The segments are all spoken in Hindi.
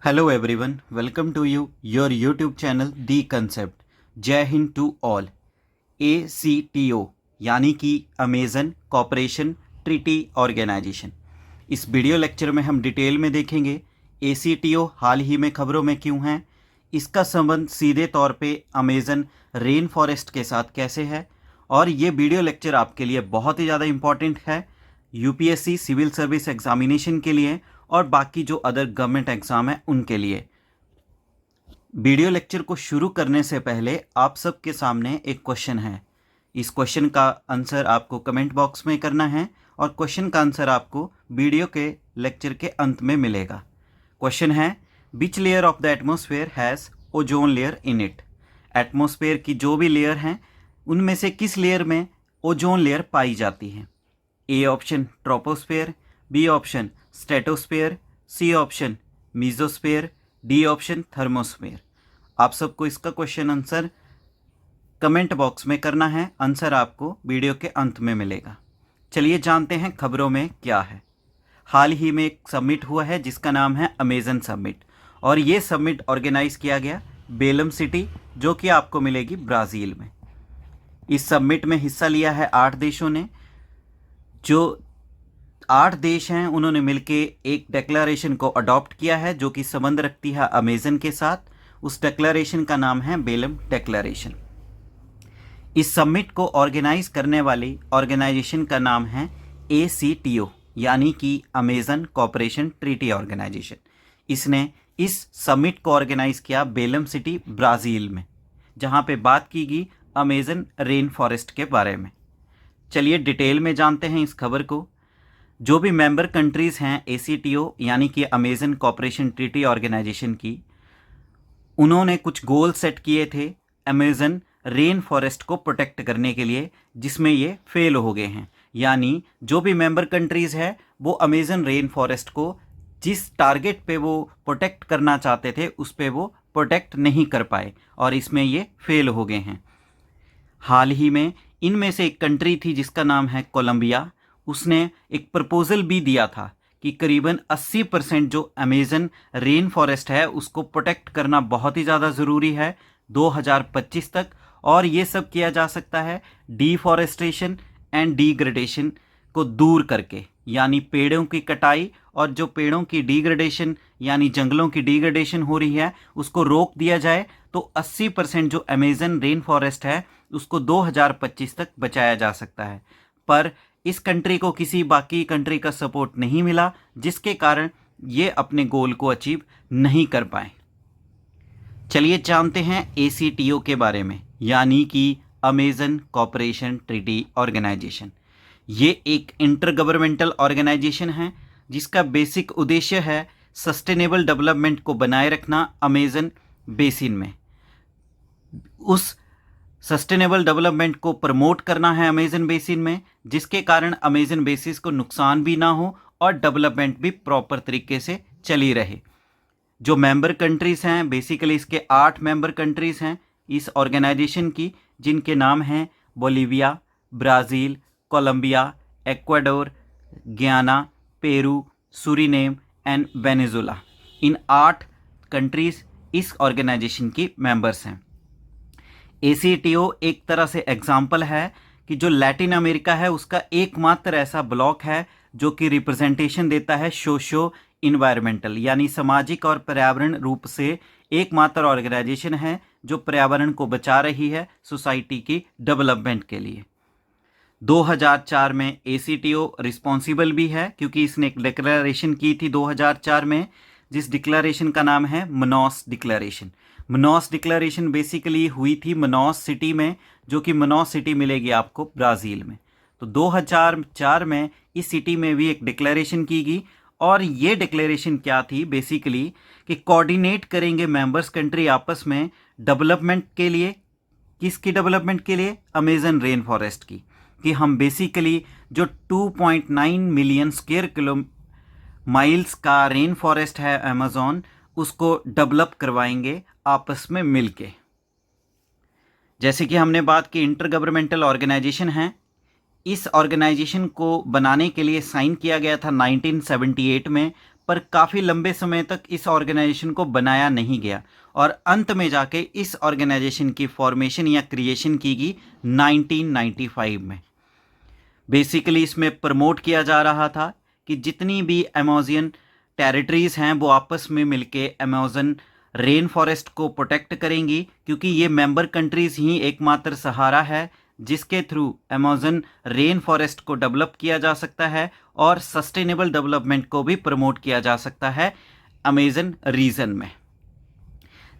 Hello everyone, welcome to your YouTube channel The Concept. जय हिंद टू ऑल. ACTO यानी कि अमेजन कॉपरेशन ट्रीटी ऑर्गेनाइजेशन. इस वीडियो लेक्चर में हम डिटेल में देखेंगे ACTO हाल ही में खबरों में क्यों है, इसका संबंध सीधे तौर पे अमेजन रेन फॉरेस्ट के साथ कैसे है, और ये वीडियो लेक्चर आपके लिए बहुत ही ज़्यादा इम्पॉर्टेंट है यूपीएससी सिविल सर्विस एग्जामिनेशन के लिए और बाकी जो अदर गवर्नमेंट एग्ज़ाम है उनके लिए. वीडियो लेक्चर को शुरू करने से पहले आप सबके सामने एक क्वेश्चन है. इस क्वेश्चन का आंसर आपको कमेंट बॉक्स में करना है और क्वेश्चन का आंसर आपको वीडियो के लेक्चर के अंत में मिलेगा. क्वेश्चन है, which layer of the atmosphere has ozone layer in it. Atmosphere की जो भी लेयर हैं उनमें से किस लेयर में ओजोन लेयर पाई जाती है. A option troposphere, B option stratosphere, C option mesosphere, D option thermosphere. आप सबको इसका क्वेश्चन आंसर कमेंट बॉक्स में करना है. आंसर आपको वीडियो के अंत में मिलेगा. चलिए जानते हैं खबरों में क्या है. हाल ही में एक समिट हुआ है जिसका नाम है अमेजन समिट, और ये समिट ऑर्गेनाइज किया गया बेलम सिटी जो कि आपको मिलेगी ब्राज़ील में. इस समिट में हिस्सा लिया है 8 देशों ने. जो 8 देश हैं उन्होंने मिलके एक डिक्लेरेशन को अडॉप्ट किया है जो कि संबंध रखती है अमेजन के साथ. उस डिक्लेरेशन का नाम है बेलम डिक्लेरेशन. इस समिट को ऑर्गेनाइज करने वाली ऑर्गेनाइजेशन का नाम है ACTO यानी कि अमेजन कॉपरेशन ट्रीटी ऑर्गेनाइजेशन. इसने इस समिट को ऑर्गेनाइज किया बेलम सिटी ब्राज़ील में, जहां पे बात की गई अमेजन रेन फॉरेस्ट के बारे में. चलिए डिटेल में जानते हैं इस खबर को. जो भी मेंबर कंट्रीज़ हैं ACTO यानी कि अमेजन कॉपरेशन ट्रीटी ऑर्गेनाइजेशन की, उन्होंने कुछ गोल सेट किए थे अमेजन रेन फॉरेस्ट को प्रोटेक्ट करने के लिए, जिसमें ये फेल हो गए हैं. यानी जो भी मेंबर कंट्रीज़ है वो अमेजन रेन फॉरेस्ट को जिस टारगेट पे वो प्रोटेक्ट करना चाहते थे उस पे वो प्रोटेक्ट नहीं कर पाए और इसमें ये फेल हो गए हैं. हाल ही में इनमें से एक कंट्री थी जिसका नाम है कोलंबिया. उसने एक प्रपोज़ल भी दिया था कि करीबन 80% जो अमेजन रेन फॉरेस्ट है उसको प्रोटेक्ट करना बहुत ही ज़्यादा ज़रूरी है 2025 तक, और ये सब किया जा सकता है डिफॉरेस्टेशन एंड डिग्रेडेशन को दूर करके, यानी पेड़ों की कटाई और जो पेड़ों की डिग्रेडेशन यानी जंगलों की डिग्रेडेशन हो रही है उसको रोक दिया जाए तो 80% जो अमेजन रेन फॉरेस्ट है उसको 2025 तक बचाया जा सकता है. पर इस कंट्री को किसी बाकी कंट्री का सपोर्ट नहीं मिला, जिसके कारण ये अपने गोल को अचीव नहीं कर पाए. चलिए जानते हैं ACTO के बारे में, यानी कि अमेजन कॉपरेशन ट्रीटी ऑर्गेनाइजेशन. ये एक इंटर गवर्नमेंटल ऑर्गेनाइजेशन है जिसका बेसिक उद्देश्य है सस्टेनेबल डेवलपमेंट को बनाए रखना अमेजन बेसिन में. उस सस्टेनेबल डेवलपमेंट को प्रमोट करना है अमेजन बेसिन में, जिसके कारण अमेजन बेसिस को नुकसान भी ना हो और डेवलपमेंट भी प्रॉपर तरीके से चली रहे. जो मेंबर कंट्रीज़ हैं बेसिकली इसके 8 मेंबर कंट्रीज़ हैं इस ऑर्गेनाइजेशन की, जिनके नाम हैं Bolivia, Brazil, Colombia, Ecuador, Guyana, Peru, Suriname and Venezuela. इन 8 कंट्रीज़ इस ऑर्गेनाइजेशन की मेंबर्स हैं. ACTO एक तरह से एग्जाम्पल है कि जो लैटिन अमेरिका है उसका एकमात्र ऐसा ब्लॉक है जो कि रिप्रेजेंटेशन देता है सोशो इन्वायरमेंटल यानी सामाजिक और पर्यावरण रूप से एकमात्र ऑर्गेनाइजेशन है जो पर्यावरण को बचा रही है सोसाइटी की डेवलपमेंट के लिए. 2004 में ACTO रिस्पॉन्सिबल भी है क्योंकि इसने एक डिक्लेरेशन की थी 2004 में, जिस डिक्लेरेशन का नाम है मनॉस डिक्लेरेशन. मनॉस डिक्लेरेशन बेसिकली हुई थी मनॉस सिटी में, जो कि मनॉस सिटी मिलेगी आपको ब्राज़ील में. तो 2004 में इस सिटी में भी एक डिक्लेरेशन की गई, और ये डिक्लेरेशन क्या थी बेसिकली कि कोऑर्डिनेट करेंगे मेंबर्स कंट्री आपस में डेवलपमेंट के लिए. किसकी डेवलपमेंट के लिए? अमेजन रेन फॉरेस्ट की. कि हम बेसिकली जो 2.9 मिलियन स्क्वायर किलो माइल्स का रेन फॉरेस्ट है अमेज़न, उसको डेवलप करवाएंगे आपस में मिलके. जैसे कि हमने बात की इंटर गवर्नमेंटल ऑर्गेनाइजेशन है. इस ऑर्गेनाइजेशन को बनाने के लिए साइन किया गया था 1978 में पर काफ़ी लंबे समय तक इस ऑर्गेनाइजेशन को बनाया नहीं गया और अंत में जाके इस ऑर्गेनाइजेशन की फॉर्मेशन या क्रिएशन की गई 1995 में। बेसिकली इसमें प्रमोट किया जा रहा था कि जितनी भी अमेज़न टेरिटरीज़ हैं वो आपस में मिलके अमेज़न रेन फॉरेस्ट को प्रोटेक्ट करेंगी, क्योंकि ये मेंबर कंट्रीज़ ही एकमात्र सहारा है जिसके थ्रू अमेज़न रेन फॉरेस्ट को डेवलप किया जा सकता है और सस्टेनेबल डेवलपमेंट को भी प्रमोट किया जा सकता है अमेज़न रीजन में।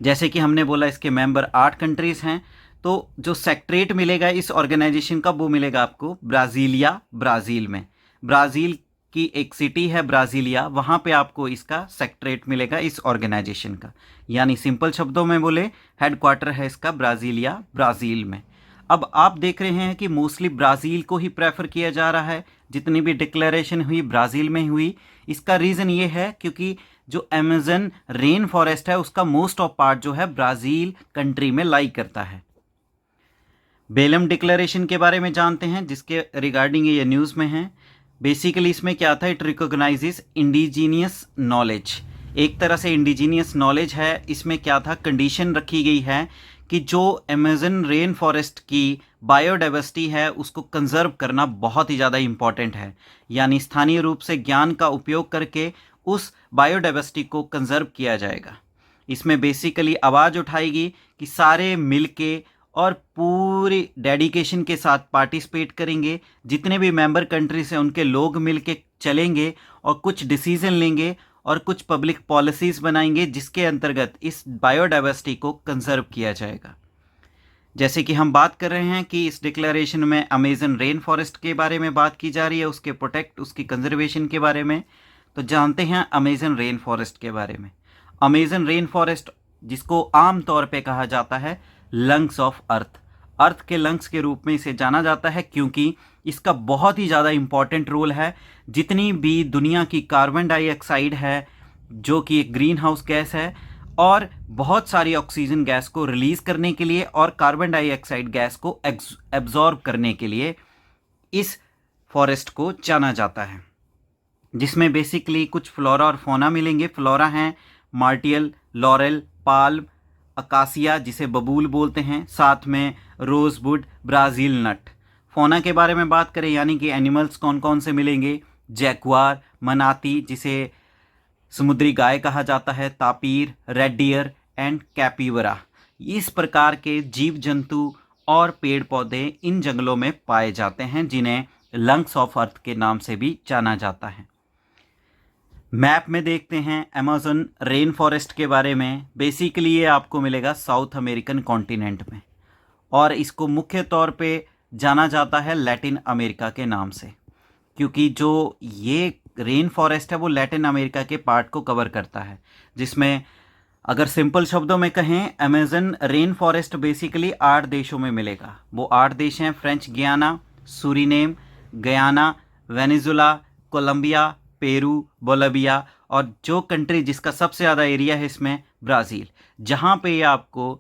जैसे कि हमने बोला इसके मेंबर 8 कंट्रीज़ हैं, तो जो सेक्रेटरीट मिलेगा इस ऑर्गेनाइजेशन का वो मिलेगा आपको ब्राज़ीलिया, ब्राज़ील में। ब्राज़ील की एक सिटी है ब्राज़ीलिया, वहाँ पे आपको इसका सेक्रेटरीट मिलेगा इस ऑर्गेनाइजेशन का, यानी सिंपल शब्दों में बोले हेडक्वार्टर है इसका ब्राज़ीलिया, ब्राज़ील में। अब आप देख रहे हैं कि मोस्टली ब्राज़ील को ही प्रेफर किया जा रहा है, जितनी भी डिक्लेरेशन हुई ब्राज़ील में हुई। इसका रीज़न ये है क्योंकि जो अमेज़न रेन फॉरेस्ट है उसका मोस्ट ऑफ पार्ट जो है ब्राज़ील कंट्री में लाई करता है। बेलम डिक्लेरेशन के बारे में जानते हैं जिसके रिगार्डिंग ये न्यूज़ में है। बेसिकली इसमें क्या था, इट रिकॉग्नाइजेस इंडिजीनियस नॉलेज, एक तरह से इंडिजीनियस नॉलेज है। इसमें क्या था, कंडीशन रखी गई है कि जो अमेज़न रेन फॉरेस्ट की बायोडाइवर्सिटी है उसको कंजर्व करना बहुत ही ज़्यादा इम्पॉर्टेंट है, यानी स्थानीय रूप से ज्ञान का उपयोग करके उस बायोडाइवर्सिटी को कंजर्व किया जाएगा। इसमें बेसिकली आवाज़ उठाएगी कि सारे मिलके और पूरी डेडिकेशन के साथ पार्टिसिपेट करेंगे, जितने भी मेंबर कंट्रीज हैं उनके लोग मिलके चलेंगे और कुछ डिसीजन लेंगे और कुछ पब्लिक पॉलिसीज़ बनाएंगे जिसके अंतर्गत इस बायोडाइवर्सिटी को कंजर्व किया जाएगा। जैसे कि हम बात कर रहे हैं कि इस डिक्लेरेशन में अमेज़न रेन फॉरेस्ट के बारे में बात की जा रही है, उसके प्रोटेक्ट, उसकी कंजर्वेशन के बारे में। तो जानते हैं अमेज़न रेन फॉरेस्ट के बारे में। अमेज़न रेन फॉरेस्ट जिसको आम तौर पे कहा जाता है लंग्स ऑफ अर्थ, अर्थ के लंग्स के रूप में इसे जाना जाता है, क्योंकि इसका बहुत ही ज़्यादा इम्पॉर्टेंट रोल है। जितनी भी दुनिया की कार्बन डाइऑक्साइड है जो कि एक ग्रीन हाउस गैस है, और बहुत सारी ऑक्सीजन गैस को रिलीज़ करने के लिए और कार्बन डाइऑक्साइड गैस को एब्जॉर्ब करने के लिए इस फॉरेस्ट को जाना जाता है, जिसमें बेसिकली कुछ फ्लोरा और फोना मिलेंगे। फ्लोरा हैं मार्टियल, लॉरेल, पाल्म, अकासिया जिसे बबूल बोलते हैं, साथ में रोजवुड, ब्राज़ील नट। फोना के बारे में बात करें यानी कि एनिमल्स कौन कौन से मिलेंगे, जैगुआर, मनाती जिसे समुद्री गाय कहा जाता है, तापीर, रेड डियर एंड कैपिवरा। इस प्रकार के जीव जंतु और पेड़ पौधे इन जंगलों में पाए जाते हैं, जिन्हें लंग्स ऑफ अर्थ के नाम से भी जाना जाता है। मैप में देखते हैं अमेज़न रेन फॉरेस्ट के बारे में। बेसिकली ये आपको मिलेगा साउथ अमेरिकन कॉन्टिनेंट में, और इसको मुख्य तौर पे जाना जाता है लैटिन अमेरिका के नाम से, क्योंकि जो ये रेन फॉरेस्ट है वो लैटिन अमेरिका के पार्ट को कवर करता है, जिसमें अगर सिंपल शब्दों में कहें अमेज़न रेन फॉरेस्ट बेसिकली 8 देशों में मिलेगा। वो 8 देश हैं French Guiana, Suriname, Guyana, Venezuela, Colombia, Peru, Bolivia, और जो कंट्री जिसका सबसे ज़्यादा एरिया है इसमें ब्राज़ील। जहाँ पे ये आपको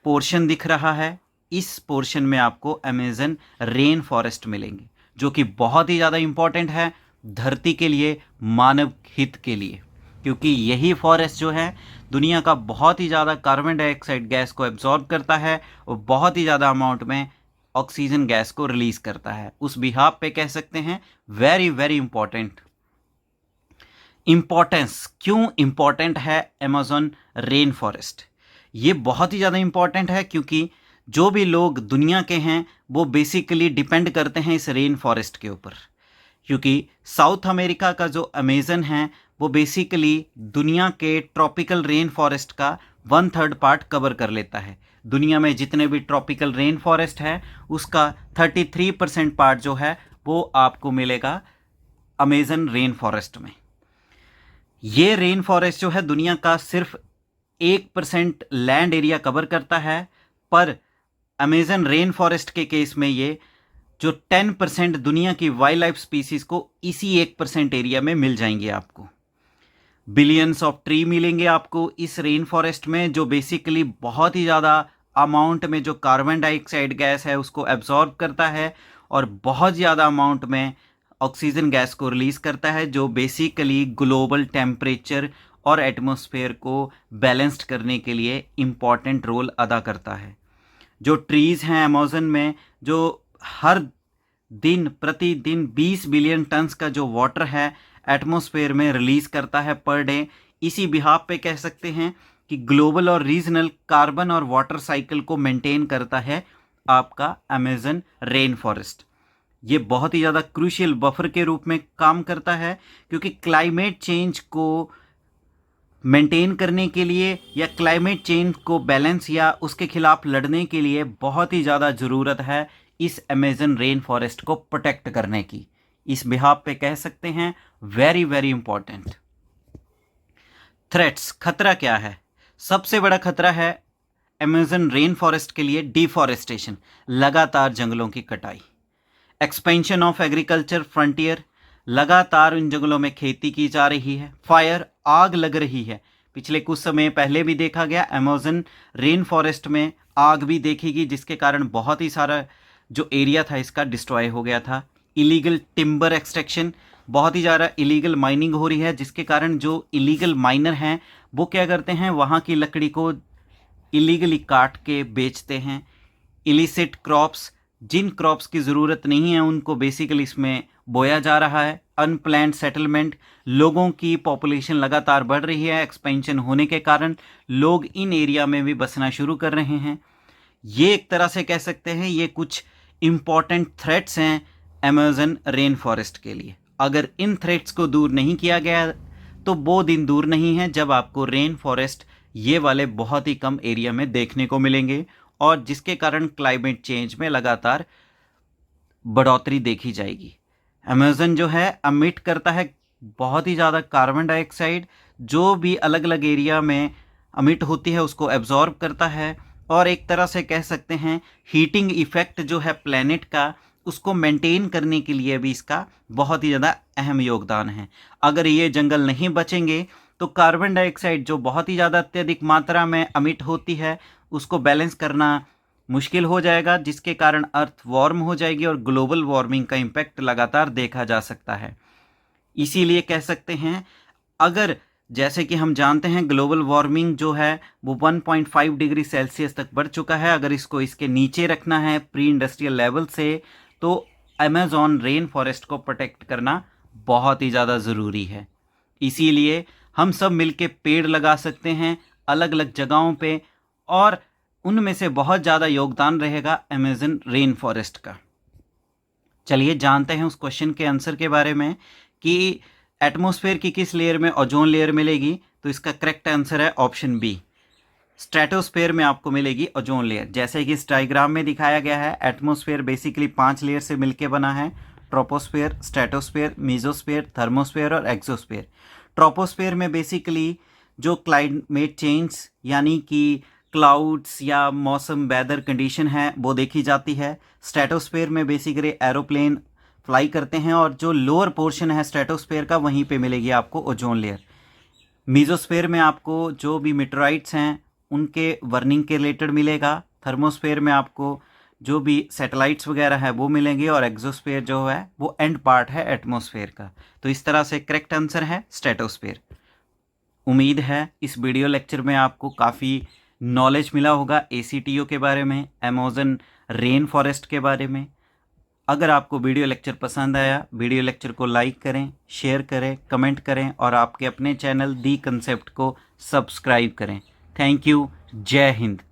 पोर्शन दिख रहा है, इस पोर्शन में आपको अमेज़न रेन फॉरेस्ट मिलेंगे, जो कि बहुत ही ज़्यादा इम्पॉर्टेंट है धरती के लिए, मानव हित के लिए, क्योंकि यही फॉरेस्ट जो है दुनिया का बहुत ही ज़्यादा कार्बन डाइऑक्साइड गैस को एब्जॉर्ब करता है और बहुत ही ज़्यादा अमाउंट में ऑक्सीजन गैस को रिलीज़ करता है। उस बिहाफ पे कह सकते हैं वेरी वेरी इम्पॉर्टेंट। इम्पॉर्टेंस क्यों इम्पॉर्टेंट है अमेज़न रेन फॉरेस्ट? ये बहुत ही ज़्यादा इम्पॉर्टेंट है क्योंकि जो भी लोग दुनिया के हैं वो बेसिकली डिपेंड करते हैं इस रेन फॉरेस्ट के ऊपर, क्योंकि साउथ अमेरिका का जो अमेज़न है वो बेसिकली दुनिया के ट्रॉपिकल रेन फॉरेस्ट का 1/3 पार्ट कवर कर लेता है। दुनिया में जितने भी ट्रॉपिकल रेन फॉरेस्ट है उसका 33% पार्ट जो है वो आपको मिलेगा अमेज़न रेन फॉरेस्ट में। ये रेन फॉरेस्ट जो है दुनिया का सिर्फ 1% लैंड एरिया कवर करता है, पर अमेज़न रेन फॉरेस्ट के केस में ये जो 10% दुनिया की वाइल्ड लाइफ स्पीसीज को इसी 1% एरिया में मिल जाएंगे। आपको बिलियंस ऑफ ट्री मिलेंगे आपको इस रेन फॉरेस्ट में, जो बेसिकली बहुत ही ज़्यादा अमाउंट में जो कार्बन डाइऑक्साइड गैस है उसको एब्जॉर्ब करता है और बहुत ज़्यादा अमाउंट में ऑक्सीजन गैस को रिलीज़ करता है, जो बेसिकली ग्लोबल टेम्परेचर और एटमॉस्फेयर को बैलेंस्ड करने के लिए इम्पॉर्टेंट रोल अदा करता है। जो ट्रीज़ हैं अमेज़न में, जो हर दिन प्रतिदिन 20 बिलियन टन्स का जो वाटर है एटमॉस्फेयर में रिलीज़ करता है पर डे, इसी बिहाफ पे कह सकते हैं कि ग्लोबल और रीजनल कार्बन और वाटर साइकिल को मेंटेन करता है आपका अमेज़न रेन फॉरेस्ट। ये बहुत ही ज़्यादा क्रूशियल बफर के रूप में काम करता है, क्योंकि क्लाइमेट चेंज को मेंटेन करने के लिए या क्लाइमेट चेंज को बैलेंस या उसके खिलाफ लड़ने के लिए बहुत ही ज़्यादा ज़रूरत है इस अमेज़न रेन फॉरेस्ट को प्रोटेक्ट करने की। इस बिहाफ पे कह सकते हैं वेरी वेरी इंपॉर्टेंट। थ्रेट्स, खतरा क्या है? सबसे बड़ा खतरा है अमेज़न रेन फॉरेस्ट के लिए डिफॉरेस्टेशन, लगातार जंगलों की कटाई। एक्सपेंशन ऑफ एग्रीकल्चर फ्रंटियर, लगातार उन जंगलों में खेती की जा रही है। फायर, आग लग रही है। पिछले कुछ समय पहले भी देखा गया अमेज़न रेन फॉरेस्ट में आग भी देखी गई, जिसके कारण बहुत ही सारा जो एरिया था इसका डिस्ट्रॉय हो गया था। इलीगल टिम्बर एक्सट्रैक्शन, बहुत ही ज़्यादा इलीगल माइनिंग हो रही है, जिसके कारण जो इलीगल माइनर हैं वो क्या करते हैं, वहाँ की लकड़ी को इलीगली काट के बेचते हैं। इलिसिट क्रॉप्स, जिन क्रॉप्स की ज़रूरत नहीं है उनको बेसिकली इसमें बोया जा रहा है। अनप्लैन्ड सेटलमेंट, लोगों की पॉपुलेशन लगातार बढ़ रही है, एक्सपेंशन होने के कारण लोग इन एरिया में भी बसना शुरू कर रहे हैं। ये एक तरह से कह सकते हैं ये कुछ इम्पॉर्टेंट थ्रेट्स हैं अमेज़न रेन फॉरेस्ट के लिए। अगर इन थ्रेट्स को दूर नहीं किया गया तो वो दिन दूर नहीं है जब आपको रेन फॉरेस्ट ये वाले बहुत ही कम एरिया में देखने को मिलेंगे, और जिसके कारण क्लाइमेट चेंज में लगातार बढ़ोतरी देखी जाएगी। अमेज़न जो है अमिट करता है बहुत ही ज़्यादा कार्बन डाइऑक्साइड, जो भी अलग अलग एरिया में अमिट होती है उसको एब्जॉर्ब करता है, और एक तरह से कह सकते हैं हीटिंग इफ़ेक्ट जो है प्लैनेट का उसको मेंटेन करने के लिए भी इसका बहुत ही ज़्यादा अहम योगदान है। अगर ये जंगल नहीं बचेंगे तो कार्बन डाइऑक्साइड जो बहुत ही ज़्यादा अत्यधिक मात्रा में अमिट होती है उसको बैलेंस करना मुश्किल हो जाएगा, जिसके कारण अर्थ वार्म हो जाएगी और ग्लोबल वार्मिंग का इम्पैक्ट लगातार देखा जा सकता है। इसीलिए कह सकते हैं, अगर जैसे कि हम जानते हैं ग्लोबल वार्मिंग जो है वो 1.5 डिग्री सेल्सियस तक बढ़ चुका है, अगर इसको इसके नीचे रखना है प्री इंडस्ट्रियल लेवल से, तो अमेज़न रेन फॉरेस्ट को प्रोटेक्ट करना बहुत ही ज़्यादा ज़रूरी है। इसीलिए हम सब मिलके पेड़ लगा सकते हैं अलग अलग जगहों पे, और उनमें से बहुत ज़्यादा योगदान रहेगा अमेज़न रेन फॉरेस्ट का। चलिए जानते हैं उस क्वेश्चन के आंसर के बारे में कि एटमॉस्फेयर की किस लेयर में ओजोन लेयर मिलेगी। तो इसका करेक्ट आंसर है ऑप्शन बी, स्ट्रेटोस्फेयर में आपको मिलेगी ओजोन लेयर। जैसे कि इस डायग्राम में दिखाया गया है, एटमॉस्फेयर बेसिकली 5 लेयर से मिलकर बना है, ट्रोपोस्फेयर, स्ट्रेटोस्फेयर, मीजोस्फेयर, थर्मोस्फेयर और एक्सोस्फेयर। ट्रोपोस्फेयर में बेसिकली जो क्लाइमेट चेंज यानी कि क्लाउड्स या मौसम वेदर कंडीशन है वो देखी जाती है। स्ट्रेटोस्फेयर में बेसिकली एरोप्लेन फ्लाई करते हैं, और जो लोअर पोर्शन है स्ट्रेटोस्फेयर का वहीं पे मिलेगी आपको ओजोन लेयर। मीजोस्फेयर में आपको जो भी मीटराइट्स हैं उनके वर्निंग के रिलेटेड मिलेगा। थर्मोस्फेयर में आपको जो भी सैटेलाइट्स वगैरह है वो मिलेंगे, और एक्सोस्फेयर जो है वो एंड पार्ट है एटमॉस्फेयर का। तो इस तरह से करेक्ट आंसर है स्ट्रेटोस्फेयर। उम्मीद है इस वीडियो लेक्चर में आपको काफ़ी नॉलेज मिला होगा ACTO के बारे में, अमेज़न रेन फॉरेस्ट के बारे में। अगर आपको वीडियो लेक्चर पसंद आया, वीडियो लेक्चर को लाइक करें, शेयर करें, कमेंट करें, और आपके अपने चैनल दी कंसेप्ट को सब्सक्राइब करें। Thank you. जय हिंद।